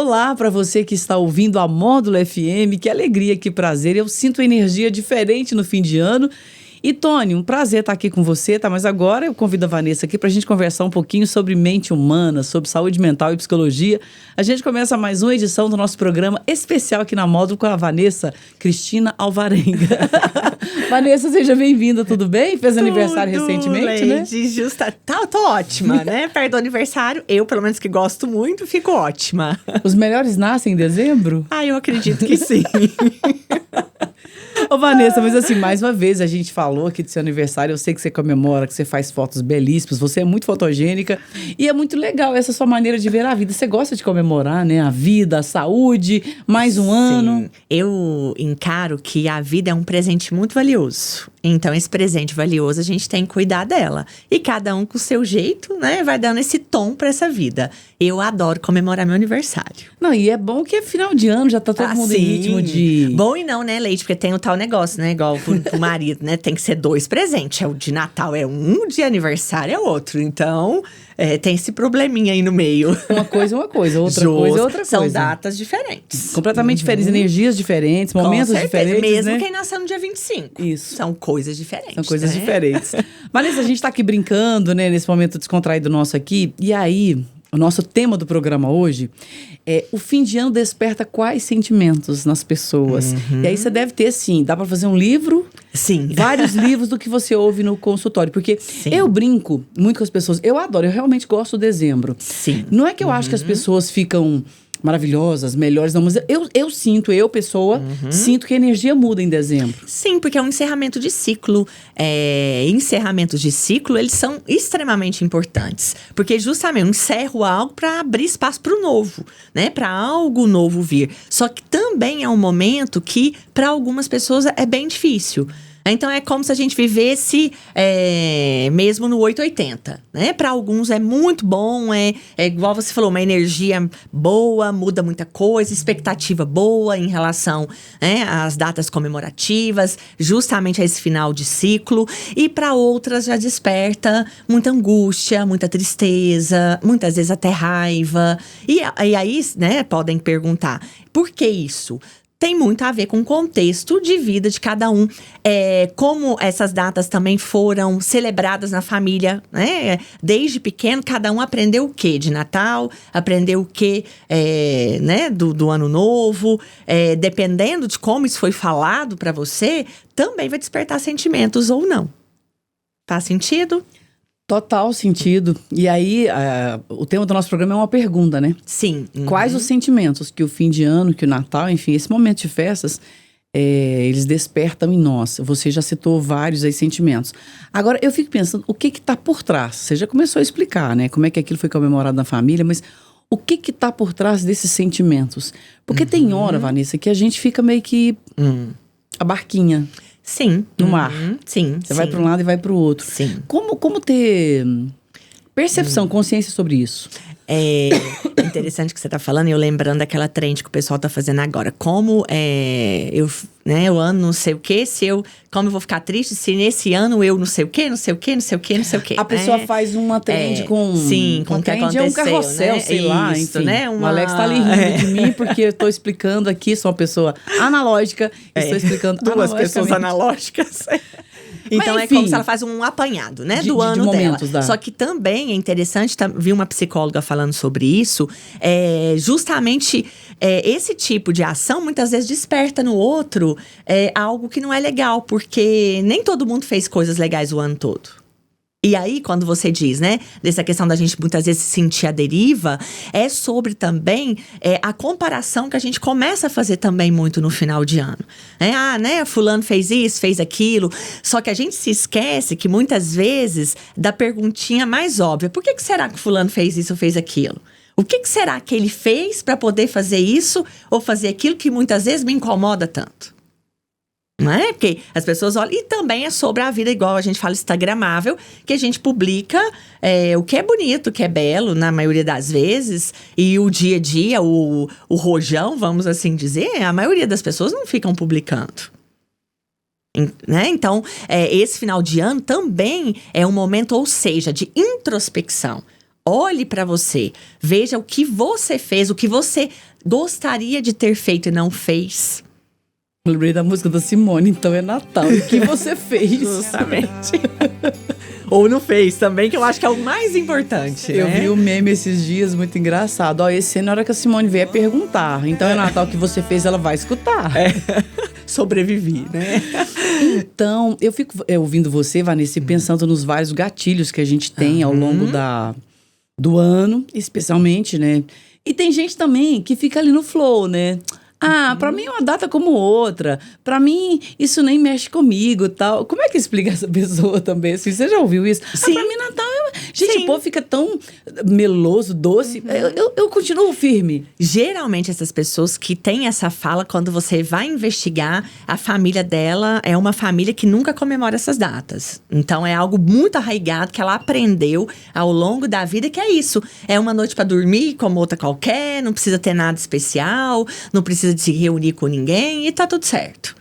Olá para você que está ouvindo a Módulo FM, que alegria, que prazer. Eu sinto energia diferente no fim de ano. E Tony, um prazer estar aqui com você, tá? Mas agora eu convido a Vanessa aqui para a gente conversar um pouquinho sobre mente humana, sobre saúde mental e psicologia. A gente começa mais uma edição do nosso programa especial aqui na Módulo com a Vanessa Cristina Alvarenga. Vanessa, seja bem-vinda, tudo bem? Fez aniversário recentemente, né? Tô ótima, né? Perto do aniversário, eu, pelo menos que gosto muito, fico ótima. Os melhores nascem em dezembro? Eu acredito que sim. Ô Vanessa, mas assim, mais uma vez a gente falou aqui do seu aniversário, eu sei que você comemora, que você faz fotos belíssimas, você é muito fotogênica e é muito legal essa sua maneira de ver a vida. Você gosta de comemorar, né? A vida, a saúde, mais um ano. Eu encaro que a vida é um presente muito valioso. Então, esse presente valioso, a gente tem que cuidar dela. E cada um com o seu jeito, né? Vai dando esse tom pra essa vida. Eu adoro comemorar meu aniversário. Não, e é bom que é final de ano, já tá todo mundo em ritmo de... Bom e não, né, Leite? Porque tem o tal negócio, né? Igual pro marido, né? Tem que ser 2 presentes. O de Natal é um, de aniversário é outro. Então, tem esse probleminha aí no meio. Uma coisa é uma coisa, outra coisa é outra coisa. São datas diferentes. Completamente diferentes, energias diferentes, momentos diferentes, mesmo né? quem nasceu no dia 25. Isso. São coisas diferentes. São coisas né? diferentes. Vanessa, a gente tá aqui brincando, né? Nesse momento descontraído nosso aqui. E aí, o nosso tema do programa hoje é: o fim de ano desperta quais sentimentos nas pessoas? E aí você deve ter, sim, dá pra fazer um livro... Sim. Vários livros do que você ouve no consultório. Porque eu brinco muito com as pessoas. Eu adoro, eu realmente gosto do dezembro. Sim. Não é que eu acho que as pessoas ficam maravilhosas, melhores, não, mas eu sinto, pessoa, sinto que a energia muda em dezembro. Sim, porque é um encerramento de ciclo. Encerramentos de ciclo, eles são extremamente importantes. Porque justamente eu encerro algo para abrir espaço para o novo, né? Para algo novo vir. Só que também é um momento que, para algumas pessoas, é bem difícil. Então, é como se a gente vivesse mesmo no 880, né? Para alguns é muito bom, é igual você falou, uma energia boa, muda muita coisa, expectativa boa em relação, né, às datas comemorativas, justamente a esse final de ciclo. E para outras já desperta muita angústia, muita tristeza, muitas vezes até raiva. E aí, né, podem perguntar, por que isso? Tem muito a ver com o contexto de vida de cada um. Como essas datas também foram celebradas na família, né? Desde pequeno, cada um aprendeu o quê de Natal, aprendeu o quê né? do Ano Novo. Dependendo de como isso foi falado para você, também vai despertar sentimentos ou não. Faz sentido? Total sentido. E aí, o tema do nosso programa é uma pergunta, né? Sim. Quais os sentimentos que o fim de ano, que o Natal, enfim, esse momento de festas, eles despertam em nós? Você já citou vários aí sentimentos. Agora, eu fico pensando, o que está por trás? Você já começou a explicar, né? Como é que aquilo foi comemorado na família, mas o que está por trás desses sentimentos? Porque tem hora, Vanessa, que a gente fica meio que a barquinha. Sim. No mar. Sim. Você vai para um lado e vai para o outro. Sim. Como ter percepção, consciência sobre isso? É interessante que você está falando, eu lembrando daquela trend que o pessoal está fazendo agora. Como eu ano não sei o quê, como eu vou ficar triste se nesse ano eu não sei o quê, não sei o quê, não sei o quê, não sei o quê. A pessoa faz uma trend com... Sim, com o que aconteceu, é um carrossel, né? Sei lá, isso, enfim. né? O Alex tá ali rindo de mim porque eu tô explicando aqui, sou uma pessoa analógica, estou explicando duas pessoas analógicas. Então, enfim, é como se ela faz um apanhado, né, do ano dela. Só que também é interessante, vi uma psicóloga falando sobre isso, justamente esse tipo de ação muitas vezes desperta no outro algo que não é legal, porque nem todo mundo fez coisas legais o ano todo. E aí, quando você diz, né, dessa questão da gente muitas vezes se sentir à deriva, é sobre também a comparação que a gente começa a fazer também muito no final de ano. Fulano fez isso, fez aquilo. Só que a gente se esquece que muitas vezes da perguntinha mais óbvia: por que será que fulano fez isso ou fez aquilo? O que será que ele fez para poder fazer isso ou fazer aquilo que muitas vezes me incomoda tanto? Não é? Porque as pessoas olham. E também é sobre a vida, igual a gente fala, instagramável, que a gente publica o que é bonito, o que é belo, na maioria das vezes. E o dia a dia, o rojão, vamos assim dizer, a maioria das pessoas não ficam publicando. Né? Então, esse final de ano também é um momento, ou seja, de introspecção. Olhe para você, veja o que você fez, o que você gostaria de ter feito e não fez. Lembrei da música da Simone, então é Natal. E o que você fez? Justamente. Ou não fez também, que eu acho que é o mais importante, Eu né? vi um meme esses dias, muito engraçado. Ó, esse ano, na hora que a Simone vier perguntar. Então é Natal, o que você fez, ela vai escutar. Sobrevivi, né? Então, eu fico ouvindo você, Vanessa, e pensando nos vários gatilhos que a gente tem ao longo do ano, especialmente, né? E tem gente também que fica ali no flow, né? Ah, pra mim é uma data como outra. Pra mim, isso nem mexe comigo, tal. Como é que explica essa pessoa também? Assim, você já ouviu isso? Sim. Pra mim, Natal é... Gente, Sim. o povo fica tão meloso, doce. Eu continuo firme. Geralmente, essas pessoas que têm essa fala, quando você vai investigar, a família dela é uma família que nunca comemora essas datas. Então, é algo muito arraigado que ela aprendeu ao longo da vida, que é isso. É uma noite pra dormir, como outra qualquer, não precisa ter nada especial, não precisa de se reunir com ninguém e tá tudo certo.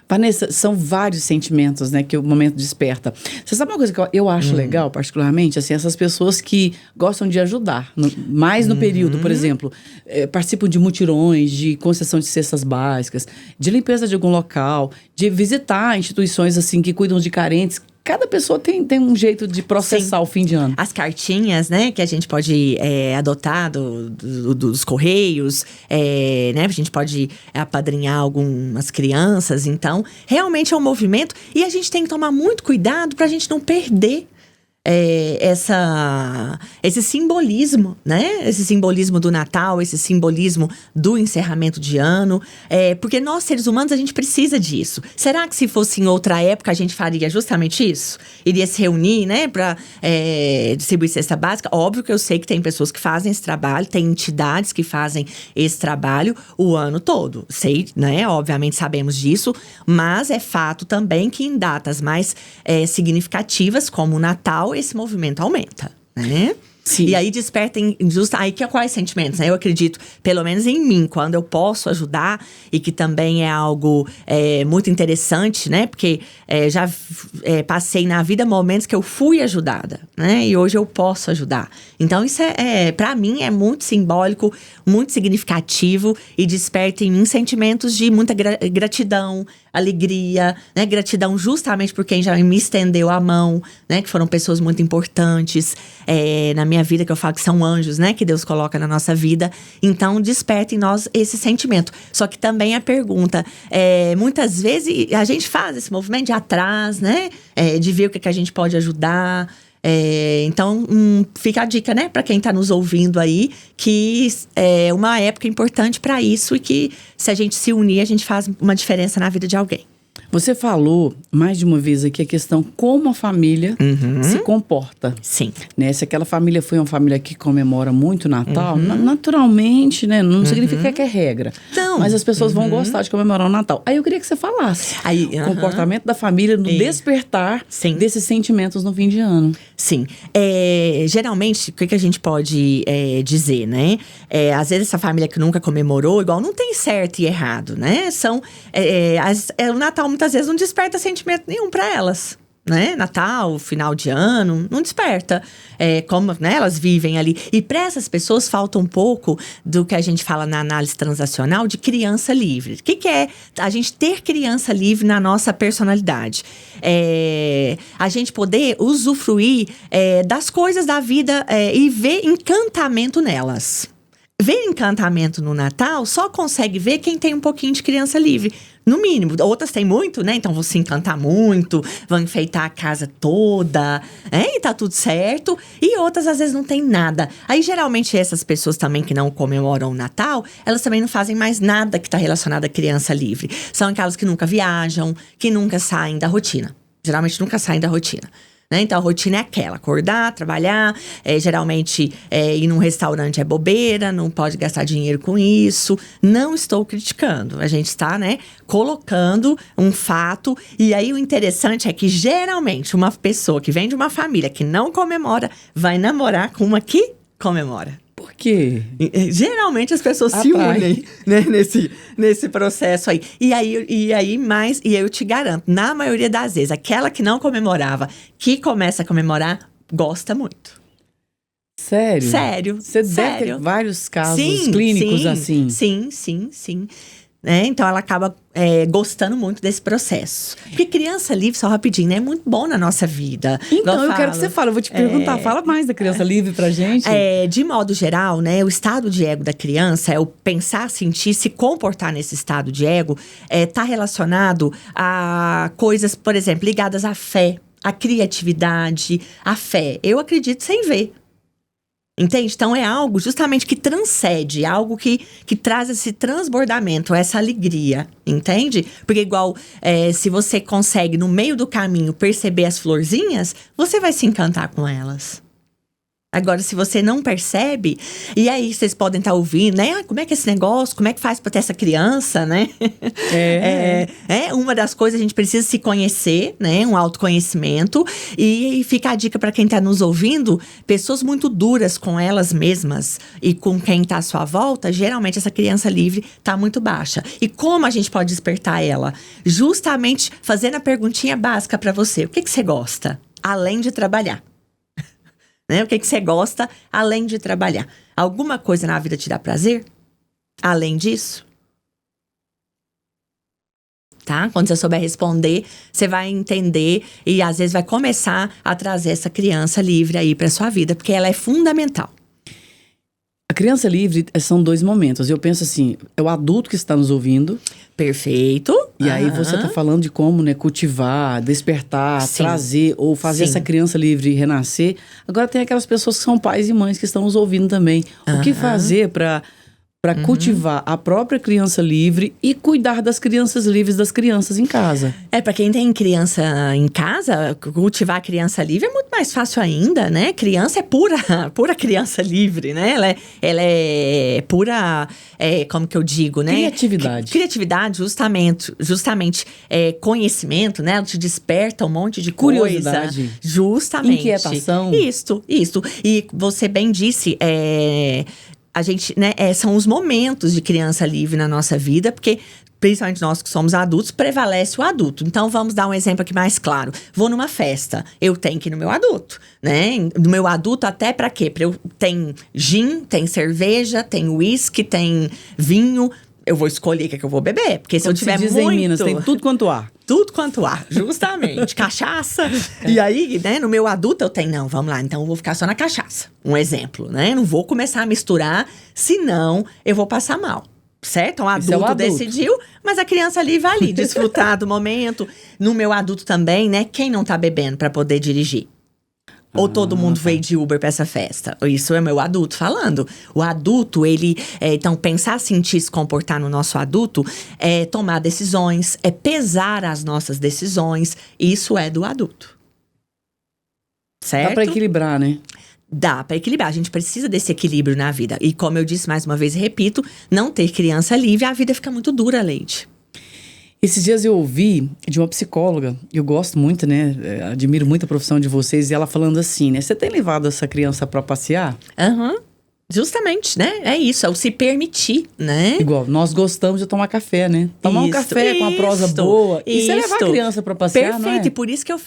Vanessa, são vários sentimentos, né, que o momento desperta. Você sabe uma coisa que eu acho legal, particularmente? Assim, essas pessoas que gostam de ajudar, mais no período, por exemplo, participam de mutirões, de concessão de cestas básicas, de limpeza de algum local, de visitar instituições, assim, que cuidam de carentes. Cada pessoa tem um jeito de processar o fim de ano. As cartinhas, né, que a gente pode adotar dos correios, né, a gente pode apadrinhar algumas crianças. Então, realmente é um movimento e a gente tem que tomar muito cuidado pra gente não perder esse simbolismo, né? Esse simbolismo do Natal, esse simbolismo do encerramento de ano. Porque nós, seres humanos, a gente precisa disso. Será que se fosse em outra época, a gente faria justamente isso? Iria se reunir, né? Pra distribuir cesta básica? Óbvio que eu sei que tem pessoas que fazem esse trabalho, tem entidades que fazem esse trabalho o ano todo. Sei, né? Obviamente sabemos disso, mas é fato também que em datas mais significativas, como o Natal, esse movimento aumenta, né? Sim. E aí desperta aí quais sentimentos, né? Eu acredito, pelo menos em mim, quando eu posso ajudar, e que também é algo muito interessante, né? Porque já passei na vida momentos que eu fui ajudada, né? E hoje eu posso ajudar. Então isso pra mim é muito simbólico, muito significativo e desperta em mim sentimentos de muita gratidão, alegria, né? Gratidão justamente por quem já me estendeu a mão, né? Que foram pessoas muito importantes na minha vida, que eu falo que são anjos, né? Que Deus coloca na nossa vida. Então, desperta em nós esse sentimento. Só que também a pergunta, muitas vezes a gente faz esse movimento de atrás, né? De ver o que a gente pode ajudar. Então, fica a dica, né? Pra quem tá nos ouvindo aí, que é uma época importante pra isso e que se a gente se unir, a gente faz uma diferença na vida de alguém. Você falou mais de uma vez aqui a questão como a família se comporta. Sim. Né? Se aquela família foi uma família que comemora muito o Natal, naturalmente, né? Não significa que é regra. Não. Mas as pessoas vão gostar de comemorar o Natal. Aí eu queria que você falasse o comportamento da família no despertar desses sentimentos no fim de ano. Sim. Geralmente, o que a gente pode dizer, né? Às vezes essa família que nunca comemorou, igual, não tem certo e errado, né? O Natal muitas vezes não desperta sentimento nenhum para elas, né? Natal, final de ano, não desperta. Como, né, elas vivem ali. E para essas pessoas falta um pouco do que a gente fala na análise transacional de criança livre. O que é a gente ter criança livre na nossa personalidade? A gente poder usufruir das coisas da vida e ver encantamento nelas. Ver encantamento no Natal só consegue ver quem tem um pouquinho de criança livre. No mínimo. Outras têm muito, né? Então vão se encantar muito, vão enfeitar a casa toda, e tá tudo certo. E outras, às vezes, não tem nada. Aí, geralmente, essas pessoas também que não comemoram o Natal, elas também não fazem mais nada que tá relacionado à criança livre. São aquelas que nunca viajam, que nunca saem da rotina. Geralmente, nunca saem da rotina. Né? Então, a rotina é aquela, acordar, trabalhar, geralmente ir num restaurante é bobeira, não pode gastar dinheiro com isso. Não estou criticando, a gente está, né, colocando um fato. E aí, o interessante é que, geralmente, uma pessoa que vem de uma família que não comemora, vai namorar com uma que comemora. Por quê? Geralmente as pessoas se unem, né, nesse processo aí. E aí eu te garanto, na maioria das vezes, aquela que não comemorava, que começa a comemorar, gosta muito. Sério? Sério. Você deve ter vários casos clínicos assim. Sim. Então, ela acaba gostando muito desse processo. Porque criança livre, só rapidinho, né? É muito bom na nossa vida. Então, eu quero que você fale. Eu vou te perguntar. Fala mais da criança livre pra gente. De modo geral, né? O estado de ego da criança é o pensar, sentir, se comportar nesse estado de ego. Tá relacionado a coisas, por exemplo, ligadas à fé, à criatividade, à fé. Eu acredito sem ver. Entende? Então, é algo justamente que transcende, algo que traz esse transbordamento, essa alegria, entende? Porque igual, se você consegue, no meio do caminho, perceber as florzinhas, você vai se encantar com elas. Agora, se você não percebe, e aí vocês podem estar ouvindo, né? Como é que é esse negócio? Como é que faz para ter essa criança, né? Uma das coisas, a gente precisa se conhecer, né? Um autoconhecimento. E fica a dica para quem está nos ouvindo, pessoas muito duras com elas mesmas e com quem está à sua volta, geralmente essa criança livre está muito baixa. E como a gente pode despertar ela? Justamente fazendo a perguntinha básica para você. O que você gosta? Além de trabalhar. Né? O que você gosta, além de trabalhar? Alguma coisa na vida te dá prazer? Além disso? Tá? Quando você souber responder, você vai entender e às vezes vai começar a trazer essa criança livre aí para sua vida, porque ela é fundamental. A criança livre são 2 momentos. Eu penso assim, é o adulto que está nos ouvindo. Perfeito. E aí você tá falando de como, né, cultivar, despertar, trazer ou fazer essa criança livre renascer. Agora tem aquelas pessoas que são pais e mães que estão nos ouvindo também. O que fazer para cultivar a própria criança livre e cuidar das crianças livres das crianças em casa? Para quem tem criança em casa, cultivar a criança livre é muito mais fácil ainda, né? Criança é pura criança livre, né? Ela é pura, como que eu digo, né? Criatividade. Criatividade, justamente conhecimento, né? Ela te desperta um monte de curiosidade. Coisa. Justamente. Inquietação. Isso. E você bem disse, a gente, né, são os momentos de criança livre na nossa vida, porque principalmente nós que somos adultos, prevalece o adulto. Então, vamos dar um exemplo aqui mais claro. Vou numa festa, eu tenho que ir no meu adulto, né? No meu adulto até pra quê? Tem gin, tem cerveja, tem uísque, tem vinho. Eu vou escolher o que eu vou beber, porque se eu tiver muito... em Minas, tem tudo quanto ar. Tudo quanto ar, justamente. Cachaça. E aí, né, no meu adulto eu tenho, não, vamos lá, então eu vou ficar só na cachaça. Um exemplo, né? Não vou começar a misturar, senão eu vou passar mal. Certo? Um adulto decidiu, mas a criança ali vai ali desfrutar do momento. No meu adulto também, né? Quem não tá bebendo para poder dirigir? Ou todo mundo veio de Uber pra essa festa? Isso é meu adulto falando. O adulto, ele... então, pensar, sentir, se comportar no nosso adulto é tomar decisões, é pesar as nossas decisões. Isso é do adulto. Certo? Dá pra equilibrar, né? Dá pra equilibrar. A gente precisa desse equilíbrio na vida. E como eu disse mais uma vez e repito, não ter criança livre, a vida fica muito dura, Leide. Esses dias eu ouvi de uma psicóloga, eu gosto muito, né? Admiro muito a profissão de vocês, e ela falando assim, né? Você tem levado essa criança pra passear? Justamente, né? É isso, é o se permitir, né? Igual, nós gostamos de tomar café, né? Tomar um café com uma prosa boa. E você levar a criança pra passear, perfeito, não é? E por isso que eu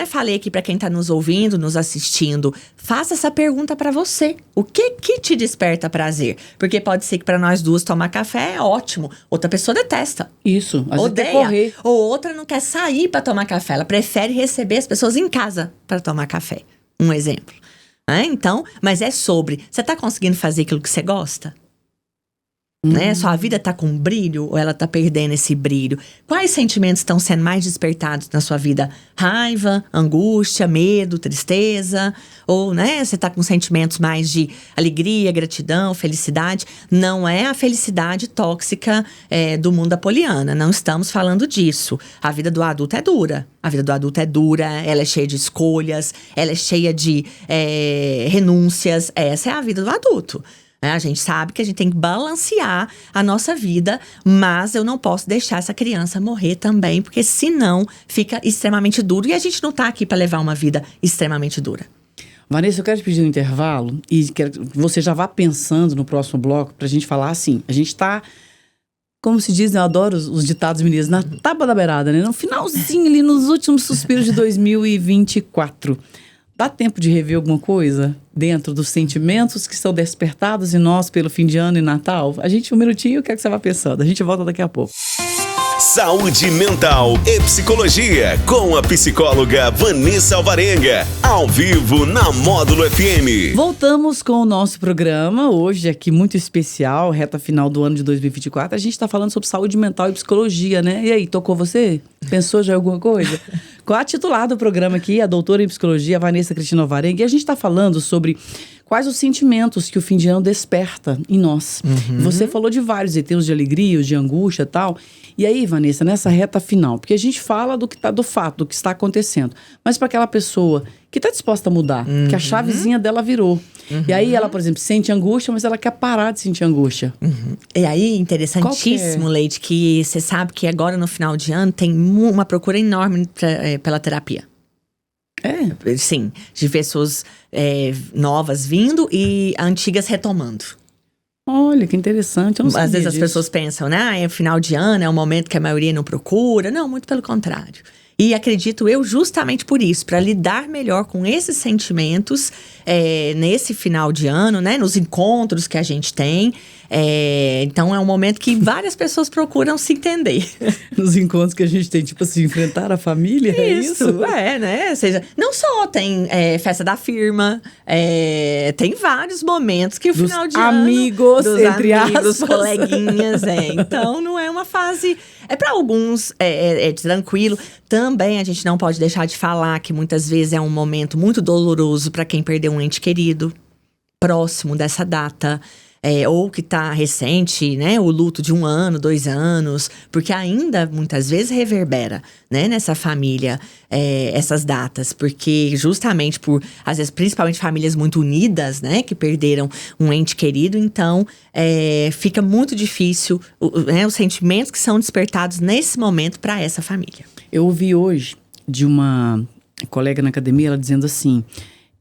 falei aqui pra quem tá nos ouvindo, nos assistindo. Faça essa pergunta pra você. O que te desperta prazer? Porque pode ser que pra nós duas tomar café é ótimo. Outra pessoa detesta. Isso, às vezes odeia. Ou outra não quer sair pra tomar café. Ela prefere receber as pessoas em casa pra tomar café. Um exemplo. Então, mas é sobre, você tá conseguindo fazer aquilo que você gosta? Né? Sua vida tá com brilho ou ela tá perdendo esse brilho? Quais sentimentos estão sendo mais despertados na sua vida? Raiva, angústia, medo, tristeza? Ou, né, você tá com sentimentos mais de alegria, gratidão, felicidade? Não é a felicidade tóxica do mundo apoliana. Não estamos falando disso. A vida do adulto é dura. A vida do adulto é dura, ela é cheia de escolhas, ela é cheia de renúncias. Essa é a vida do adulto. A gente sabe que a gente tem que balancear a nossa vida, mas eu não posso deixar essa criança morrer também, porque senão fica extremamente duro. E a gente não tá aqui para levar uma vida extremamente dura. Vanessa, eu quero te pedir um intervalo e quero que você já vá pensando no próximo bloco pra gente falar assim. A gente tá, como se diz, né, eu adoro os ditados mineiros, na tábua da beirada, né? No finalzinho ali, nos últimos suspiros de 2024. Dá tempo de rever alguma coisa dentro dos sentimentos que são despertados em nós pelo fim de ano e Natal? A gente, um minutinho, o que é que você vai pensando? A gente volta daqui a pouco. Saúde mental e psicologia com a psicóloga Vanessa Alvarenga, ao vivo na Módulo FM. Voltamos com o nosso programa, hoje aqui muito especial, reta final do ano de 2024. A gente está falando sobre saúde mental e psicologia, né? E aí, tocou você? Pensou já em alguma coisa? Com a titular do programa aqui, a doutora em psicologia, Vanessa Cristina Alvarenga, e a gente está falando sobre quais os sentimentos que o fim de ano desperta em nós. Você falou de vários, e tem os de alegria, os de angústia e tal. E aí, Vanessa, nessa reta final, porque a gente fala do fato, do que está acontecendo, mas para aquela pessoa que está disposta a mudar, que a chavezinha dela virou. E aí ela, por exemplo, sente angústia, mas ela quer parar de sentir angústia. E aí, interessantíssimo, Leite, que você sabe que agora no final de ano tem uma procura enorme pela terapia. Sim, de pessoas novas vindo e antigas retomando. Olha, que interessante, eu não sabia Às vezes disso. as pessoas pensam, né? É final de ano, é um momento que a maioria não procura. Não, muito pelo contrário. E acredito eu justamente por isso, para lidar melhor com esses sentimentos nesse final de ano, né? Nos encontros que a gente tem. Então é um momento que várias pessoas procuram se entender. Nos encontros que a gente tem, tipo assim, enfrentar a família, é isso? Né? Ou seja, não só tem festa da firma, tem vários momentos que o Dos final de amigos, ano... entre amigos, aspas. coleguinhas, Então não é uma fase... para alguns tranquilo. Também a gente não pode deixar de falar que muitas vezes é um momento muito doloroso para quem perdeu um ente querido próximo dessa data. Ou que está recente, né? O luto de 1 ano, 2 anos. Porque ainda, muitas vezes, reverbera, né? Nessa família, essas datas. Porque justamente por, às vezes, principalmente famílias muito unidas, né? Que perderam um ente querido. Então, fica muito difícil, os sentimentos que são despertados nesse momento para essa família. Eu ouvi hoje de uma colega na academia, ela dizendo assim...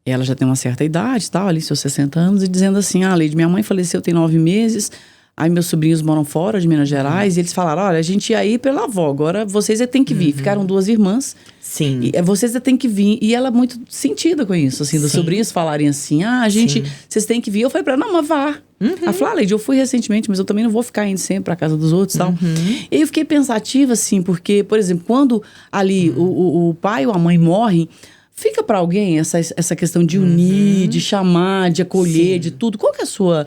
Ela já tem uma certa idade, tal, ali seus 60 anos, e dizendo assim, Leide, minha mãe faleceu tem 9 meses, aí meus sobrinhos moram fora de Minas Gerais, e eles falaram, olha, a gente ia ir pela avó, agora vocês têm que vir. Ficaram 2 irmãs. Sim. E vocês têm que vir. E ela é muito sentida com isso, assim, dos sobrinhos falarem assim, vocês têm que vir. Eu falei pra ela, não, mas vá. Ela falou, Leide, eu fui recentemente, mas eu também não vou ficar indo sempre pra casa dos outros e tal. E aí eu fiquei pensativa, assim, porque, por exemplo, quando ali o pai ou a mãe morrem, fica para alguém essa questão de unir, de chamar, de acolher, de tudo. Qual que é a sua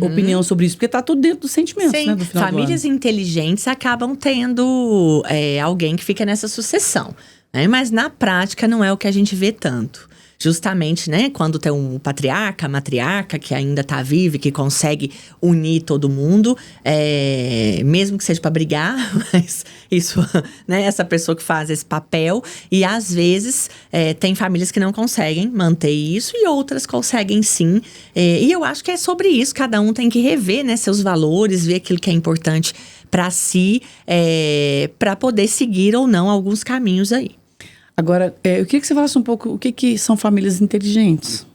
opinião sobre isso? Porque tá tudo dentro dos sentimentos, né? Do final Famílias do ano. inteligentes acabam tendo alguém que fica nessa sucessão. Né? Mas na prática não é o que a gente vê tanto. Justamente, né, quando tem um patriarca, matriarca que ainda tá vivo e que consegue unir todo mundo, mesmo que seja para brigar, mas isso, né, essa pessoa que faz esse papel. E às vezes tem famílias que não conseguem manter isso e outras conseguem sim. E eu acho que é sobre isso, cada um tem que rever, né, seus valores, ver aquilo que é importante para si, para poder seguir ou não alguns caminhos aí. Agora, eu queria que você falasse um pouco o que são famílias inteligentes.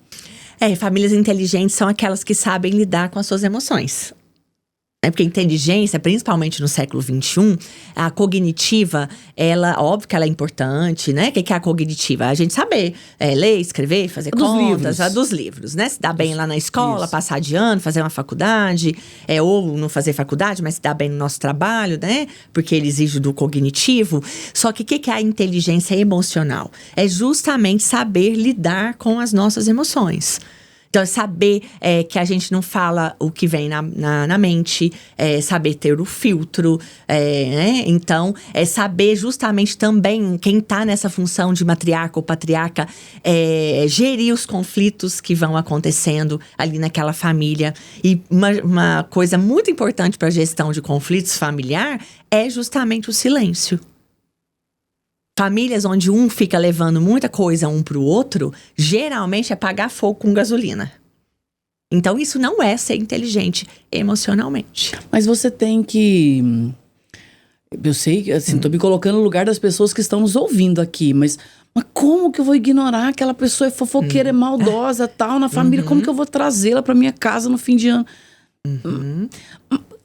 Famílias inteligentes são aquelas que sabem lidar com as suas emoções. Porque a inteligência, principalmente no século XXI, a cognitiva, óbvio que ela é importante, né? O que é a cognitiva? A gente saber ler, escrever, fazer contas. Dos livros, né? Se dá bem lá na escola, passar de ano, fazer uma faculdade, ou não fazer faculdade, mas se dá bem no nosso trabalho, né? Porque ele exige do cognitivo. Só que o que é a inteligência emocional? É justamente saber lidar com as nossas emoções. Então, é saber que a gente não fala o que vem na mente, saber ter o filtro, né? Então, é saber justamente também quem está nessa função de matriarca ou patriarca, gerir os conflitos que vão acontecendo ali naquela família. E uma coisa muito importante para a gestão de conflitos familiar é justamente o silêncio. Famílias onde um fica levando muita coisa um pro outro, geralmente é pagar fogo com gasolina. Então, isso não é ser inteligente emocionalmente. Mas você tem que... Eu sei, assim, tô me colocando no lugar das pessoas que estão nos ouvindo aqui, mas como que eu vou ignorar aquela pessoa é fofoqueira, é maldosa, tal, na família? Como que eu vou trazê-la pra minha casa no fim de ano?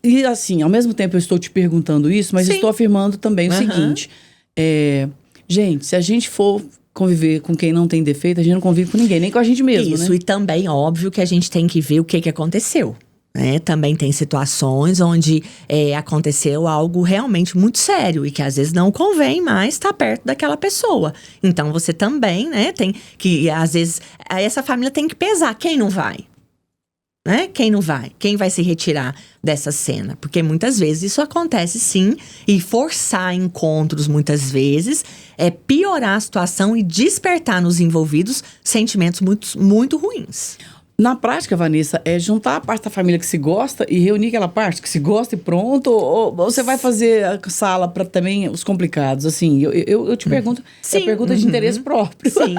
E assim, ao mesmo tempo eu estou te perguntando isso, mas estou afirmando também o seguinte... gente, se a gente for conviver com quem não tem defeito, a gente não convive com ninguém, nem com a gente mesmo, Isso, né? e também, óbvio, que a gente tem que ver o que aconteceu. Né? Também tem situações onde aconteceu algo realmente muito sério e que às vezes não convém mais estar perto daquela pessoa. Então, você também, né, tem que, às vezes, essa família tem que pesar. Quem não vai? Né? Quem não vai? Quem vai se retirar dessa cena? Porque muitas vezes isso acontece sim, e forçar encontros muitas vezes é piorar a situação e despertar nos envolvidos sentimentos muito, muito ruins. Na prática, Vanessa, é juntar a parte da família que se gosta e reunir aquela parte que se gosta e pronto? Ou você vai fazer a sala para também os complicados? Assim, eu te pergunto, Sim. é pergunta de interesse próprio. Sim,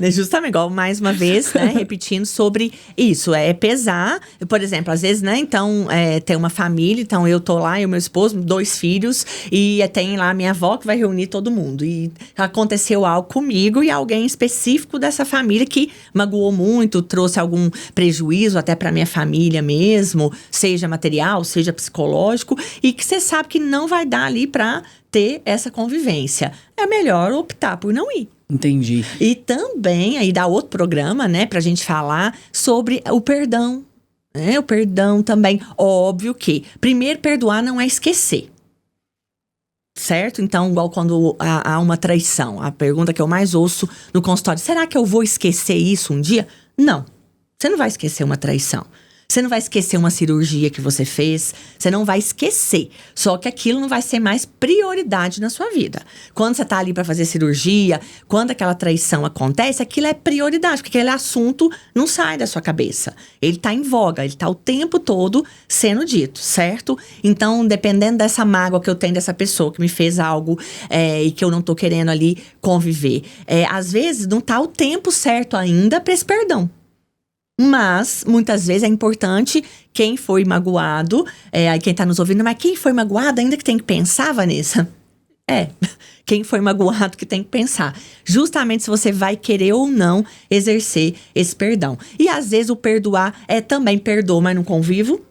justamente, igual mais uma vez, né, repetindo sobre isso, é pesar, por exemplo, às vezes, né, então, tem uma família, então eu tô lá, eu e meu esposo, 2 filhos, e tem lá a minha avó que vai reunir todo mundo, e aconteceu algo comigo e alguém específico dessa família que magoou muito, trouxe algum prejuízo até pra minha família mesmo, seja material, seja psicológico, e que você sabe que não vai dar ali pra ter essa convivência. É melhor optar por não ir. Entendi. E também, aí dá outro programa, né, pra gente falar sobre o perdão. Né? O perdão também. Óbvio que, primeiro, perdoar não é esquecer. Certo? Então, igual quando há uma traição. A pergunta que eu mais ouço no consultório: será que eu vou esquecer isso um dia? Não. Você não vai esquecer uma traição. Você não vai esquecer uma cirurgia que você fez. Você não vai esquecer. Só que aquilo não vai ser mais prioridade na sua vida. Quando você tá ali para fazer cirurgia, quando aquela traição acontece, aquilo é prioridade. Porque aquele assunto não sai da sua cabeça. Ele tá em voga. Ele tá o tempo todo sendo dito, certo? Então, dependendo dessa mágoa que eu tenho dessa pessoa que me fez algo e que eu não tô querendo ali conviver. Às vezes, não tá o tempo certo ainda para esse perdão. Mas, muitas vezes, é importante quem foi magoado, quem tá nos ouvindo, mas quem foi magoado ainda que tem que pensar, Vanessa? Quem foi magoado que tem que pensar. Justamente se você vai querer ou não exercer esse perdão. E, às vezes, o perdoar também perdoo, mas não convivo.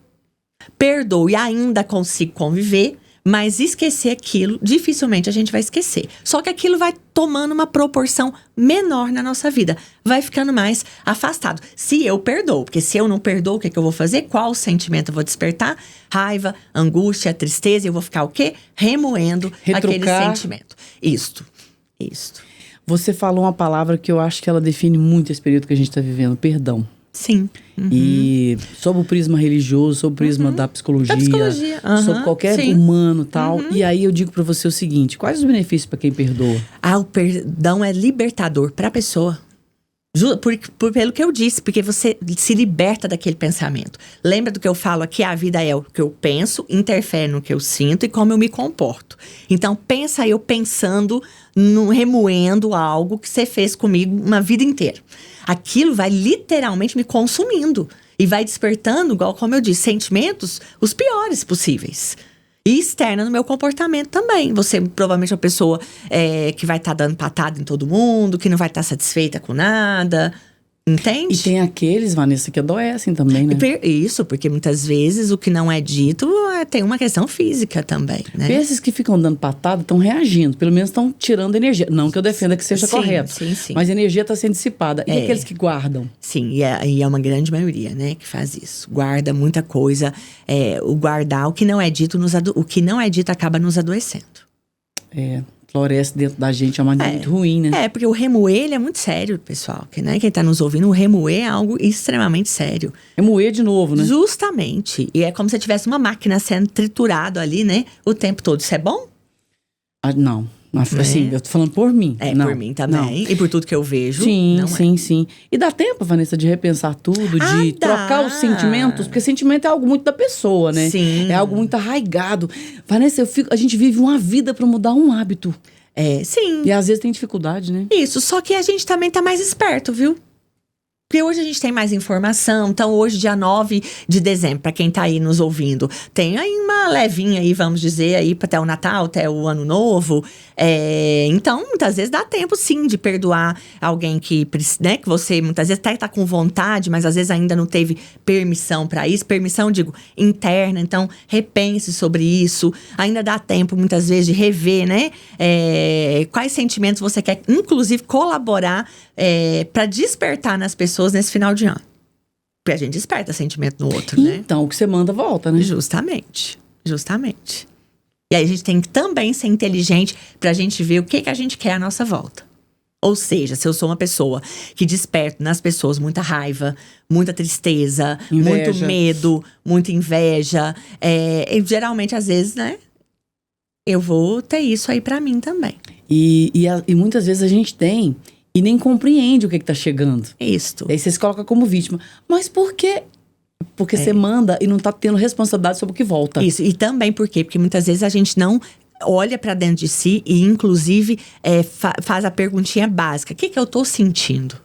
Perdoo e ainda consigo conviver. Mas esquecer aquilo, dificilmente a gente vai esquecer. Só que aquilo vai tomando uma proporção menor na nossa vida. Vai ficando mais afastado. Se eu perdoo, porque se eu não perdoo, o que eu vou fazer? Qual sentimento eu vou despertar? Raiva, angústia, tristeza. E eu vou ficar o quê? Remoendo aquele sentimento. Isto. Você falou uma palavra que eu acho que ela define muito esse período que a gente está vivendo: perdão. Sim. E sob o prisma religioso, sob o prisma da psicologia, sobre qualquer humano e tal. E aí eu digo pra você o seguinte: quais os benefícios pra quem perdoa? O perdão é libertador pra pessoa. Pelo que eu disse, porque você se liberta daquele pensamento. Lembra do que eu falo aqui? A vida é o que eu penso, interfere no que eu sinto e como eu me comporto. Então, pensa eu pensando, remoendo algo que você fez comigo uma vida inteira. Aquilo vai literalmente me consumindo e vai despertando, igual como eu disse, sentimentos os piores possíveis. E externa no meu comportamento também. Você provavelmente é uma pessoa que vai estar dando patada em todo mundo, que não vai estar satisfeita com nada. Entende? E tem aqueles, Vanessa, que adoecem também, né? Isso, porque muitas vezes o que não é dito tem uma questão física também, né? Esses que ficam dando patada estão reagindo, pelo menos estão tirando energia. Não que eu defenda que seja correto, sim. mas a energia está sendo dissipada. E aqueles que guardam? Sim, e é uma grande maioria, né, que faz isso. Guarda muita coisa. O guardar, o que não é dito, o que não é dito acaba nos adoecendo. Floresce dentro da gente é uma maneira muito ruim, né? Porque o remoer, ele é muito sério, pessoal. Que, né, quem tá nos ouvindo, o remoer é algo extremamente sério. Remoer de novo, né? Justamente. E é como se tivesse uma máquina sendo triturado ali, né, o tempo todo. Isso é bom? Não. Assim, eu tô falando por mim. Não, por mim também. Não. E por tudo que eu vejo. Sim. E dá tempo, Vanessa, de repensar tudo, de trocar os sentimentos? Porque sentimento é algo muito da pessoa, né? Sim. É algo muito arraigado. Vanessa, a gente vive uma vida pra mudar um hábito. Sim. E às vezes tem dificuldade, né? Isso, só que a gente também tá mais esperto, viu? Porque hoje a gente tem mais informação. Então, hoje, dia 9 de dezembro, para quem tá aí nos ouvindo, tem aí uma levinha aí, vamos dizer, aí até o Natal, até o Ano Novo. Então, muitas vezes dá tempo, sim, de perdoar alguém que, né, que você muitas vezes até tá com vontade, mas às vezes ainda não teve permissão para isso. Permissão, digo, interna. Então, repense sobre isso. Ainda dá tempo, muitas vezes, de rever, né? Quais sentimentos você quer, inclusive, colaborar para despertar nas pessoas nesse final de ano. Porque a gente desperta sentimento no outro, né? Então, o que você manda volta, né? Justamente. E aí a gente tem que também ser inteligente pra gente ver o que a gente quer à nossa volta. Ou seja, se eu sou uma pessoa que desperta nas pessoas muita raiva, muita tristeza, Inveja. muito medo, muita inveja, e geralmente, às vezes, né? Eu vou ter isso aí pra mim também. E muitas vezes a gente tem e nem compreende o que tá chegando. Isto. E aí você se coloca como vítima. Mas por quê? Porque você manda e não tá tendo responsabilidade sobre o que volta. Isso. E também por quê? Porque muitas vezes a gente não olha pra dentro de si e, inclusive, faz a perguntinha básica. O que eu tô sentindo?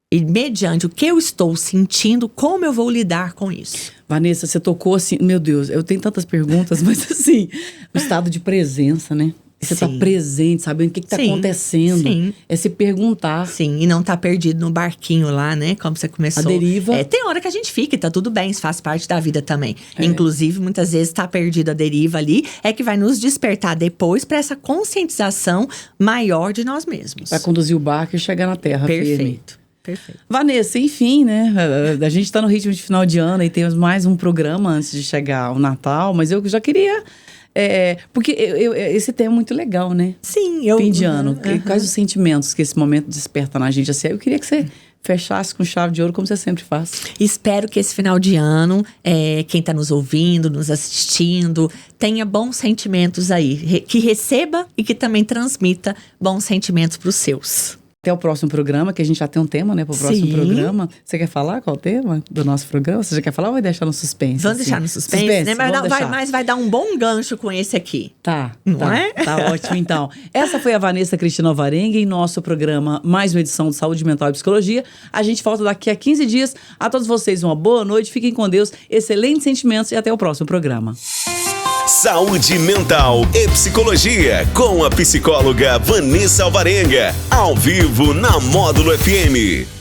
E mediante o que eu estou sentindo, como eu vou lidar com isso? Vanessa, você tocou assim... Meu Deus, eu tenho tantas perguntas, mas assim... O estado de presença, né? Você tá presente, sabendo o que tá acontecendo. Sim. É se perguntar. Sim, e não tá perdido no barquinho lá, né? Como você começou. A deriva. Tem hora que a gente fica e tá tudo bem, isso faz parte da vida também. Inclusive, muitas vezes tá perdido a deriva ali, que vai nos despertar depois pra essa conscientização maior de nós mesmos. Vai conduzir o barco e chegar na terra firme. Perfeito. Vanessa, enfim, né? A gente tá no ritmo de final de ano e temos mais um programa antes de chegar o Natal, mas eu já queria... porque esse tema é muito legal, né? Sim, Fim de ano. Quais os sentimentos que esse momento desperta na gente? Assim, eu queria que você fechasse com chave de ouro, como você sempre faz. Espero que esse final de ano, quem tá nos ouvindo, nos assistindo, tenha bons sentimentos aí. Que receba e que também transmita bons sentimentos pros seus. Até o próximo programa, que a gente já tem um tema, né? Pro próximo programa. Você quer falar qual o tema do nosso programa? Você já quer falar ou vai deixar no suspense? Vamos deixar no suspense, né? Mas vai dar um bom gancho com esse aqui. Tá. Não é? Tá ótimo, então. Essa foi a Vanessa Cristina Alvarenga em nosso programa, mais uma edição de Saúde Mental e Psicologia. A gente volta daqui a 15 dias. A todos vocês, uma boa noite. Fiquem com Deus. Excelentes sentimentos e até o próximo programa. Saúde Mental e Psicologia, com a psicóloga Vanessa Alvarenga, ao vivo na Módulo FM.